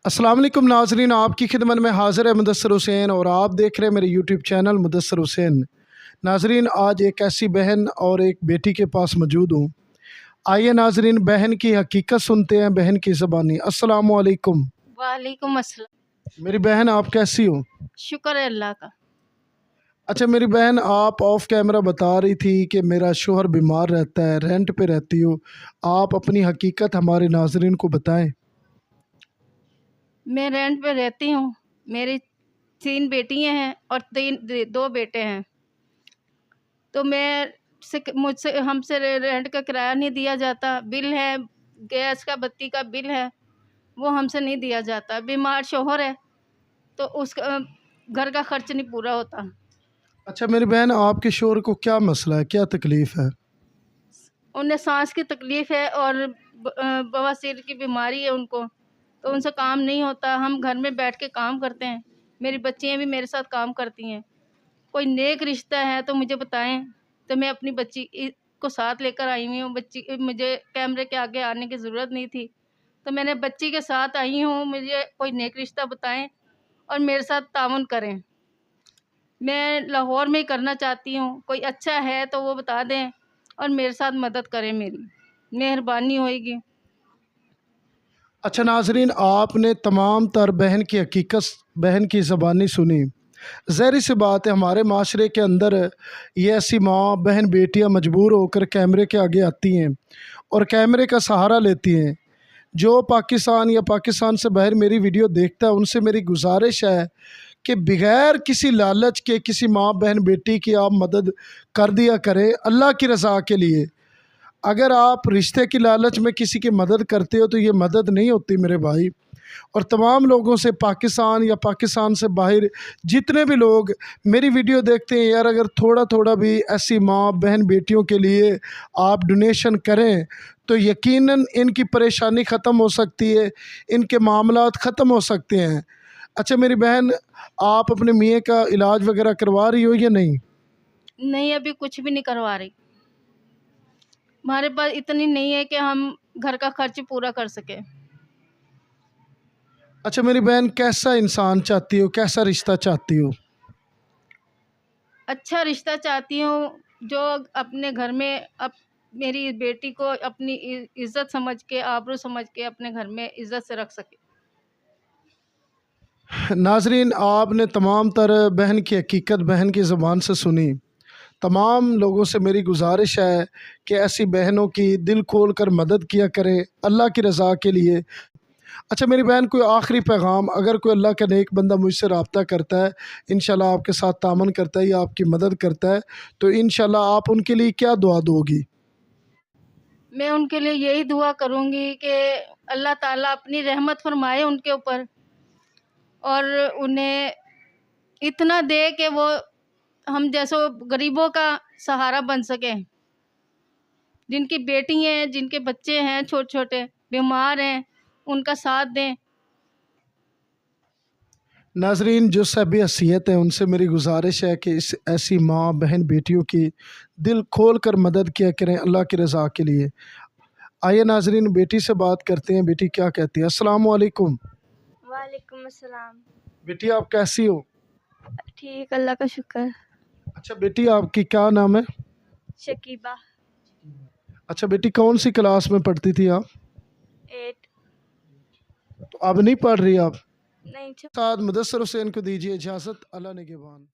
अस्सलाम वालेकुम नाजरीन, आपकी खिदमत में हाज़िर है मुदस्सिर हुसैन और आप देख रहे हैं मेरे यूट्यूब चैनल मुदस्सिर हुसैन। नाजरीन, आज एक ऐसी बहन और एक बेटी के पास मौजूद हूँ। आइए नाजरीन, बहन की हकीकत सुनते हैं, बहन की ज़बानी। अस्सलाम वालेकुम। वालेकुम अस्सलाम। मेरी बहन, आप कैसी हो? शुक्र है अल्लाह का। अच्छा मेरी बहन, आप ऑफ कैमरा बता रही थी कि मेरा शोहर बीमार रहता है, रेंट पे रहती हो। आप अपनी हकीकत हमारे नाजरीन को बताएं। मैं रेंट पे रहती हूँ। मेरी 3 बेटियाँ हैं और 2 बेटे हैं। तो मुझसे हमसे रेंट का किराया नहीं दिया जाता। बिल है, गैस का, बत्ती का बिल है, वो हमसे नहीं दिया जाता। बीमार शौहर है तो उसका घर का खर्च नहीं पूरा होता। अच्छा मेरी बहन, आपके शोहर को क्या मसला है, क्या तकलीफ़ है? उन्हें सांस की तकलीफ़ है और बवासीर की बीमारी है उनको, तो उनसे काम नहीं होता। हम घर में बैठ के काम करते हैं। मेरी बच्चियाँ भी मेरे साथ काम करती हैं। कोई नेक रिश्ता है तो मुझे बताएं। तो मैं अपनी को साथ लेकर आई हुई हूँ। बच्ची, मुझे कैमरे के आगे आने की ज़रूरत नहीं थी, तो मैंने बच्ची के साथ आई हूँ। मुझे कोई नेक रिश्ता बताएं और मेरे साथ ताउन करें। मैं लाहौर में ही करना चाहती हूँ। कोई अच्छा है तो वो बता दें और मेरे साथ मदद करें, मेरी मेहरबानी होएगी। अच्छा नाजरीन, आपने तमाम तर बहन की हकीकत बहन की ज़बानी सुनी। ज़ाहिर सी बात है, हमारे माशरे के अंदर ये ऐसी माँ बहन बेटियाँ मजबूर होकर कैमरे के आगे आती हैं और कैमरे का सहारा लेती हैं। जो पाकिस्तान या पाकिस्तान से बाहर मेरी वीडियो देखता है, उनसे मेरी गुजारिश है कि बग़ैर किसी लालच के किसी माँ बहन बेटी की आप मदद कर दिया करें, अल्लाह की रज़ा के लिए। अगर आप रिश्ते की लालच में किसी की मदद करते हो तो ये मदद नहीं होती मेरे भाई। और तमाम लोगों से, पाकिस्तान या पाकिस्तान से बाहर जितने भी लोग मेरी वीडियो देखते हैं, यार अगर थोड़ा थोड़ा भी ऐसी माँ बहन बेटियों के लिए आप डोनेशन करें तो यकीनन इनकी परेशानी ख़त्म हो सकती है, इनके मामलात ख़त्म हो सकते हैं। अच्छा मेरी बहन, आप अपने मियाँ का इलाज वगैरह करवा रही हो या नहीं? नहीं, अभी कुछ भी नहीं करवा रही। हमारे पास इतनी नहीं है कि हम घर का खर्च पूरा कर सकें। अच्छा मेरी बहन, कैसा इंसान चाहती हो, कैसा रिश्ता चाहती हो? अच्छा रिश्ता चाहती हूँ जो अपने घर में मेरी बेटी को अपनी इज्जत समझ के, आबरू समझ के अपने घर में इज्जत से रख सके। नाजरीन, आपने तमाम तरह बहन की हकीकत बहन की ज़बान से सुनी। तमाम लोगों से मेरी गुजारिश है कि ऐसी बहनों की दिल खोल कर मदद किया करें, अल्लाह की रज़ा के लिए। अच्छा मेरी बहन, कोई आखिरी पैगाम, अगर कोई अल्लाह का नेक बंदा मुझसे रब्ता करता है, इंशाल्लाह आपके साथ तामन करता है या आपकी मदद करता है, तो इंशाल्लाह आप उनके लिए क्या दुआ दोगी? मैं उनके लिए यही दुआ करूँगी कि अल्लाह ताला अपनी रहमत फरमाए उनके ऊपर और उन्हें इतना दे कि वो हम जैसे गरीबों का सहारा बन सकें। जिनकी बेटी हैं, जिनके बच्चे हैं छोटे छोटे, बीमार हैं, उनका साथ दें। नाजरीन, जो सभी हसीयत है उनसे मेरी गुजारिश है कि इस ऐसी माँ बहन बेटियों की दिल खोल कर मदद किया करें, अल्लाह की रज़ा के लिए। आइए नाजरीन, बेटी से बात करते हैं, बेटी क्या कहती है। अस्सलाम वालेकुम। वालेकुम अस्सलाम। बेटी आप कैसी हो? ठीक, अल्लाह का शुक्र। अच्छा बेटी, आपकी क्या नाम है? शकीबा। अच्छा बेटी, कौन सी क्लास में पढ़ती थी आप? 8। तो अब नहीं पढ़ रही आप? नहीं। साथ मुदस्सिर हुसैन को दीजिए इजाज़त। अल्लाह निगहबान।